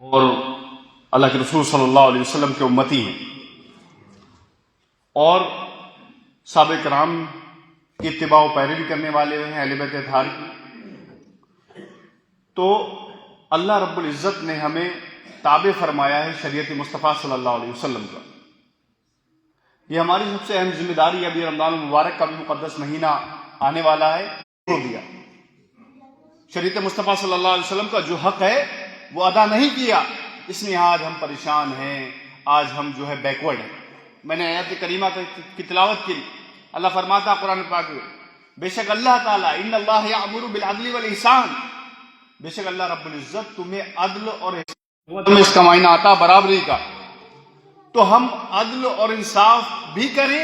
اور اللہ کے رسول صلی اللہ علیہ وسلم کے امتی ہیں اور صحابہ کرام کی اتباع و پیروی کرنے والے ہیں اہل بیت اطہار کی، تو اللہ رب العزت نے ہمیں تابع فرمایا ہے شریعت مصطفیٰ صلی اللہ علیہ وسلم کا۔ یہ ہماری سب سے اہم ذمہ داری ہے۔ ابھی رمضان المبارک کا بھی مقدس مہینہ آنے والا ہے، چھوڑ دیا شریعت مصطفیٰ صلی اللہ علیہ وسلم کا جو حق ہے وہ ادا نہیں کیا، اس لیے آج ہم پریشان ہیں، آج ہم جو ہے بیکورڈ ہیں۔ میں نے آیات کریمہ کی تلاوت کی، اللہ فرماتا قرآن پاک میں، بے شک اللہ تعالیٰ ان اللہ یأمر بالعدل والاحسان، بے شک اللہ رب العزت تمہیں عدل اور احسان، اس کا معنی آتا برابری کا، تو ہم عدل اور انصاف بھی کریں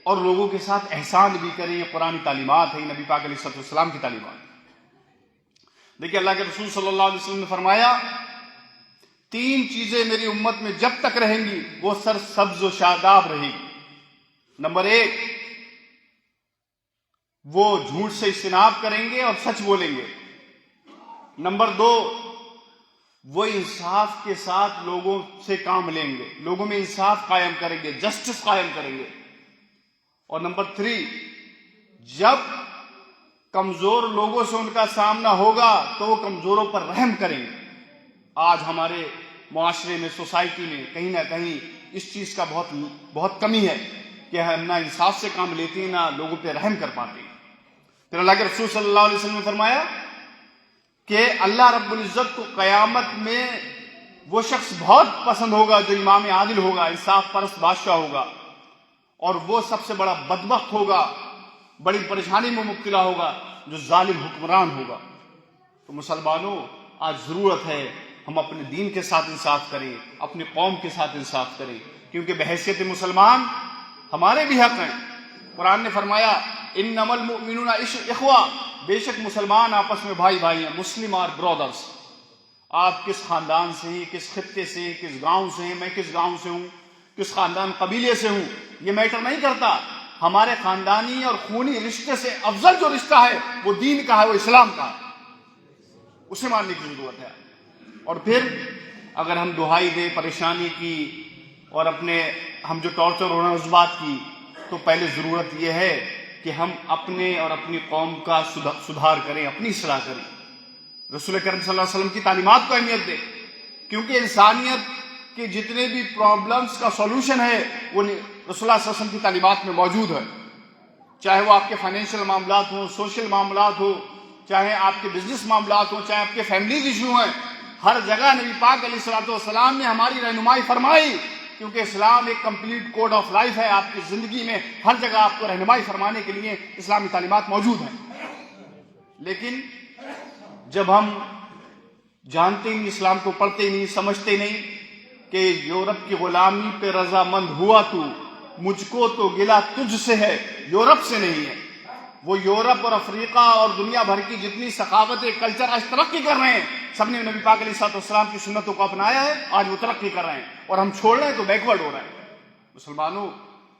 اور لوگوں کے ساتھ احسان بھی کریں۔ یہ قرآن تعلیمات ہے، نبی پاک علیہ السلام کی تعلیمات۔ دیکھیے اللہ کے رسول صلی اللہ علیہ وسلم نے فرمایا 3 چیزیں میری امت میں جب تک رہیں گی وہ سر سبز و شاداب رہے گی۔ نمبر 1، وہ جھوٹ سے اجتناب کریں گے اور سچ بولیں گے۔ نمبر 2، وہ انصاف کے ساتھ لوگوں سے کام لیں گے، لوگوں میں انصاف قائم کریں گے، جسٹس قائم کریں گے۔ اور نمبر 3، جب کمزور لوگوں سے ان کا سامنا ہوگا تو وہ کمزوروں پر رحم کریں گے۔ آج ہمارے معاشرے میں، سوسائٹی میں کہیں نہ کہیں اس چیز کا بہت کمی ہے کہ ہم نہ انصاف سے کام لیتے ہیں، نہ لوگوں پہ رحم کر پاتے ہیں۔ پھر اللہ کے رسول صلی اللہ علیہ وسلم نے فرمایا کہ اللہ رب العزت کو قیامت میں وہ شخص بہت پسند ہوگا جو امام عادل ہوگا، انصاف پرست بادشاہ ہوگا، اور وہ سب سے بڑا بدبخت ہوگا، بڑی پریشانی میں مبتلا ہوگا جو ظالم حکمران ہوگا۔ تو مسلمانوں، آج ضرورت ہے ہم اپنے دین کے ساتھ انصاف کریں، اپنی قوم کے ساتھ انصاف کریں، کیونکہ بحیثیت مسلمان ہمارے بھی حق ہیں۔ قرآن نے فرمایا انما المؤمنون اخوہ، بے شک مسلمان آپس میں بھائی بھائی ہیں، مسلم آر برادرز۔ آپ کس خاندان سے ہیں، کس خطے سے ہیں، کس گاؤں سے ہیں، میں کس گاؤں سے ہوں، کس خاندان قبیلے سے ہوں، یہ میٹر نہیں کرتا۔ ہمارے خاندانی اور خونی رشتے سے افضل جو رشتہ ہے وہ دین کا ہے، وہ اسلام کا ہے، اسے ماننے کی ضرورت ہے۔ اور پھر اگر ہم دہائی دیں پریشانی کی اور ہم جو ٹارچر ہو رہے ہیں اس بات کی، تو پہلے ضرورت یہ ہے کہ ہم اپنے اور اپنی قوم کا سدھار کریں، اپنی اصلاح کریں، رسول کریم صلی اللہ علیہ وسلم کی تعلیمات کو اہمیت دیں، کیونکہ انسانیت کے جتنے بھی پرابلمز کا سولوشن ہے وہ رسول اللہ صلی اللہ علیہ وسلم کی تعلیمات میں موجود ہے۔ چاہے وہ آپ کے فائنینشیل معاملات ہوں، سوشل معاملات ہوں، چاہے آپ کے بزنس معاملات ہوں، چاہے آپ کے فیملیز ایشو ہیں، ہر جگہ نبی پاک علیہ الصلوۃ والسلام نے ہماری رہنمائی فرمائی، کیونکہ اسلام ایک کمپلیٹ کوڈ آف لائف ہے۔ آپ کی زندگی میں ہر جگہ آپ کو رہنمائی فرمانے کے لیے اسلامی تعلیمات موجود ہیں۔ لیکن جب ہم جانتے نہیں، اسلام کو پڑھتے نہیں، سمجھتے نہیں کہ یورپ کی غلامی پہ رضامند ہوا تو، مجھ کو تو گلہ تجھ سے ہے، یورپ سے نہیں ہے۔ وہ یورپ اور افریقہ اور دنیا بھر کی جتنی ثقافتیں، کلچر آج ترقی کر رہے ہیں، سب نے نبی پاک علیہ الصلوۃ والسلام کی سنتوں کو اپنایا ہے، آج وہ ترقی کر رہے ہیں، اور ہم چھوڑ رہے ہیں تو بیکورڈ ہو رہے ہیں۔ مسلمانوں،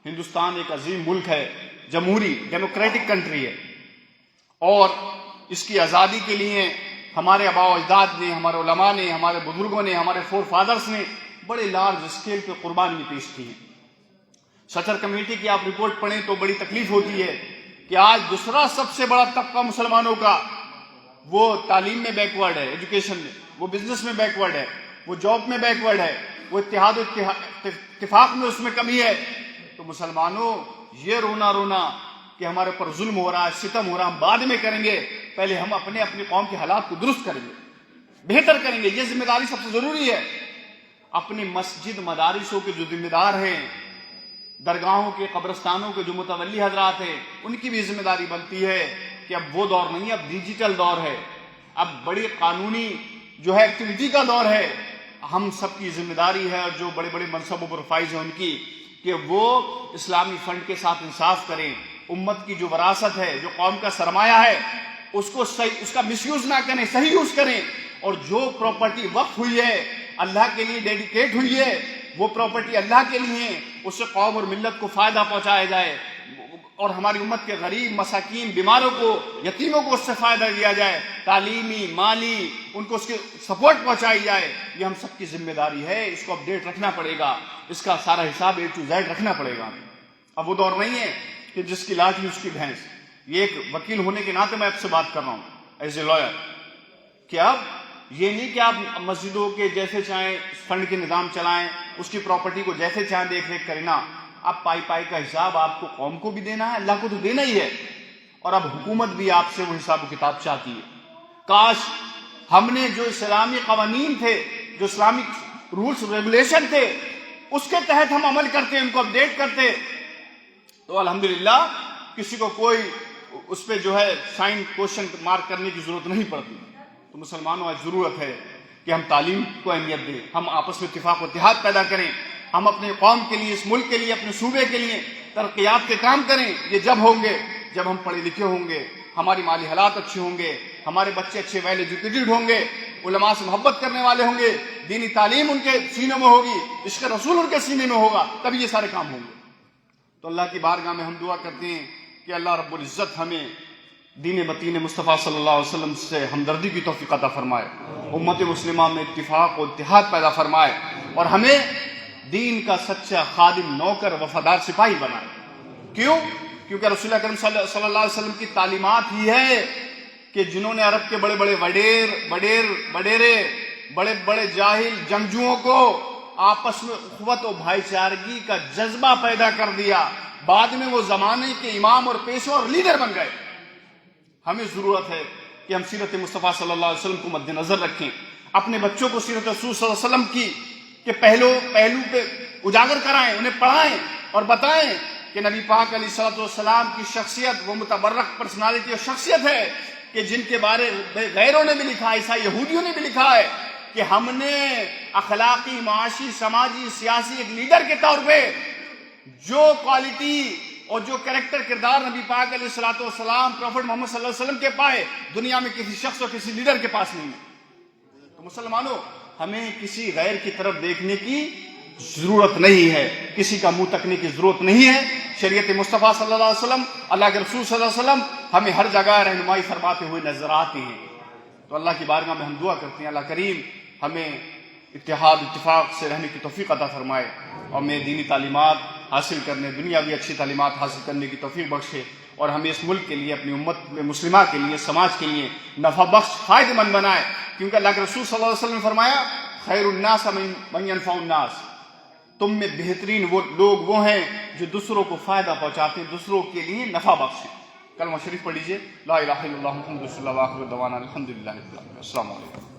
ہندوستان ایک عظیم ملک ہے، جمہوری ڈیموکریٹک کنٹری ہے، اور اس کی آزادی کے لیے ہمارے آباء و اجداد نے، ہمارے علماء نے، ہمارے بزرگوں نے، ہمارے فور فادرز نے بڑے لارج اسکیل پہ قربانی پیش کی ہے۔ سچر کمیٹی کی آپ رپورٹ پڑھیں تو بڑی تکلیف ہوتی ہے کہ آج دوسرا سب سے بڑا طبقہ مسلمانوں کا وہ تعلیم میں بیکورڈ ہے، ایجوکیشن میں، وہ بزنس میں بیکورڈ ہے، وہ جاب میں بیکورڈ ہے، وہ اتحاد و اتفاق میں اس میں کمی ہے۔ تو مسلمانوں، یہ رونا کہ ہمارے اوپر ظلم ہو رہا ہے، ستم ہو رہا ہے، ہم بعد میں کریں گے، پہلے ہم اپنی قوم کے حالات کو درست کریں گے، بہتر کریں گے۔ یہ ذمہ داری سب سے ضروری ہے۔ اپنی مسجد مدارسوں کے جو ذمہ دار ہیں، درگاہوں کے، قبرستانوں کے جو متولی حضرات ہیں، ان کی بھی ذمہ داری بنتی ہے کہ اب وہ دور نہیں ہے، اب ڈیجیٹل دور ہے، اب بڑی قانونی جو ہے ایکٹیویٹی کا دور ہے۔ ہم سب کی ذمہ داری ہے، اور جو بڑے بڑے منصب و پروفائلز ہیں ان کی، کہ وہ اسلامی فنڈ کے ساتھ انصاف کریں، امت کی جو وراثت ہے، جو قوم کا سرمایہ ہے، اس کو صحیح، اس کا مس یوز نہ کریں، صحیح یوز کریں، اور جو پراپرٹی وقف ہوئی ہے، اللہ کے لیے ڈیڈیکیٹ ہوئی ہے، وہ پراپرٹی اللہ کے لیے، اس سے قوم اور ملت کو فائدہ پہنچایا جائے، اور ہماری امت کے غریب مساکین بیماروں کو یتیموں کو اس سے فائدہ دیا جائے، تعلیمی مالی ان کو اس کی سپورٹ پہنچائی جائے. یہ ہم سب کی ذمہ داری ہے. اس کو اپڈیٹ رکھنا پڑے گا، اس کا سارا حساب A to Z رکھنا پڑے گا. اب وہ دور نہیں ہے کہ جس کی لاٹھی اس کی بھینس. یہ ایک وکیل ہونے کے ناطے میں آپ سے بات کر رہا ہوں ایز اے لائر، کہ اب یہ نہیں کہ آپ مسجدوں کے جیسے چاہیں فنڈ کے نظام چلائیں، اس کی پراپرٹی کو جیسے چاہیں دیکھ ریکھ کریں. نا، اب پائی پائی کا حساب آپ کو قوم کو بھی دینا ہے، اللہ کو تو دینا ہی ہے، اور اب حکومت بھی آپ سے وہ حساب و کتاب چاہتی ہے. کاش ہم نے جو اسلامی قوانین تھے، جو اسلامک رولز ریگولیشن تھے، اس کے تحت ہم عمل کرتے، ان کو اپڈیٹ کرتے، تو الحمدللہ کسی کو کوئی اس پہ جو ہے سائن کوشچن مارک کرنے کی ضرورت نہیں پڑتی. تو مسلمانوں آج ضرورت ہے کہ ہم تعلیم کو اہمیت دیں، ہم آپس میں اتفاق و اتحاد پیدا کریں، ہم اپنے قوم کے لیے، اس ملک کے لیے، اپنے صوبے کے لیے ترقیات کے کام کریں. یہ جب ہوں گے جب ہم پڑھے لکھے ہوں گے، ہماری مالی حالات اچھے ہوں گے، ہمارے بچے اچھے ویل ایجوکیٹڈ ہوں گے، علماء سے محبت کرنے والے ہوں گے، دینی تعلیم ان کے سینے میں ہوگی، عشق رسول ان کے سینے میں ہوگا، تبھی یہ سارے کام ہوں گے. تو اللہ کی بارگاہ میں ہم دعا کرتے ہیں کہ اللہ رب العزت ہمیں دین متین مصطفیٰ صلی اللہ علیہ وسلم سے ہمدردی کی توفیق عطا فرمائے، امت مسلمہ میں اتفاق و اتحاد پیدا فرمائے، اور ہمیں دین کا سچا خادم، نوکر، وفادار سپاہی بنائے. کیوں؟ کیونکہ رسول اکرم صلی اللہ علیہ وسلم کی تعلیمات ہی ہے کہ جنہوں نے عرب کے بڑے بڑے جاہل جنگجوؤں کو آپس میں اخوت و بھائی چارگی کا جذبہ پیدا کر دیا، بعد میں وہ زمانے کے امام اور پیشوا اور لیڈر بن گئے. ہمیں ضرورت ہے کہ ہم سیرت مصطفیٰ صلی اللہ علیہ وسلم کو مد نظر رکھیں، اپنے بچوں کو سیرت رسول صلی اللہ علیہ وسلم کی کہ پہلو پہ اجاگر کرائیں، انہیں پڑھائیں اور بتائیں کہ نبی پاک علیہ الصلوۃ والسلام کی شخصیت وہ متبرک پرسنالٹی اور شخصیت ہے کہ جن کے بارے غیروں نے بھی لکھا ہے، عیسائی یہودیوں نے بھی لکھا ہے کہ ہم نے اخلاقی، معاشی، سماجی، سیاسی ایک لیڈر کے طور پہ جو کوالٹی اور جو کریکٹر کردار نبی پاک علیہ الصلوۃ والسلام پروفٹ محمد صلی اللہ علیہ وسلم کے پائے، دنیا میں کسی شخص اور کسی لیڈر کے پاس نہیں ہے. تو مسلمانوں، ہمیں کسی غیر کی طرف دیکھنے کی ضرورت نہیں ہے، کسی کا منہ تکنے کی ضرورت نہیں ہے. شریعت مصطفیٰ صلی اللہ علیہ وسلم، اللہ کے رسول صلی اللہ علیہ وسلم ہمیں ہر جگہ رہنمائی فرماتے ہوئے نظر آتے ہیں. تو اللہ کی بارگاہ میں ہم دعا کرتے ہیں اللہ کریم ہمیں اتحاد اتفاق سے رہنے کی توفیق عطا فرمائے، اور ہمیں دینی تعلیمات حاصل کرنے، دنیاوی اچھی تعلیمات حاصل کرنے کی توفیق بخشے، اور ہمیں اس ملک کے لیے، اپنی امت مسلمہ کے لیے، سماج کے لیے نفع بخش، فائدہ مند بنائے. کیونکہ اللہ کے رسول صلی اللہ علیہ وسلم نے فرمایا خیر الناس من ينفع الناس، تم میں بہترین وہ لوگ وہ ہیں جو دوسروں کو فائدہ پہنچاتے ہیں، دوسروں کے لیے نفع بخشیں. کلمہ شریف پڑھ لیجیے، لا الہ الا اللہ محمد رسول اللہ، وآخر دعوانا الحمدللہ رب العالمین. السلام علیکم.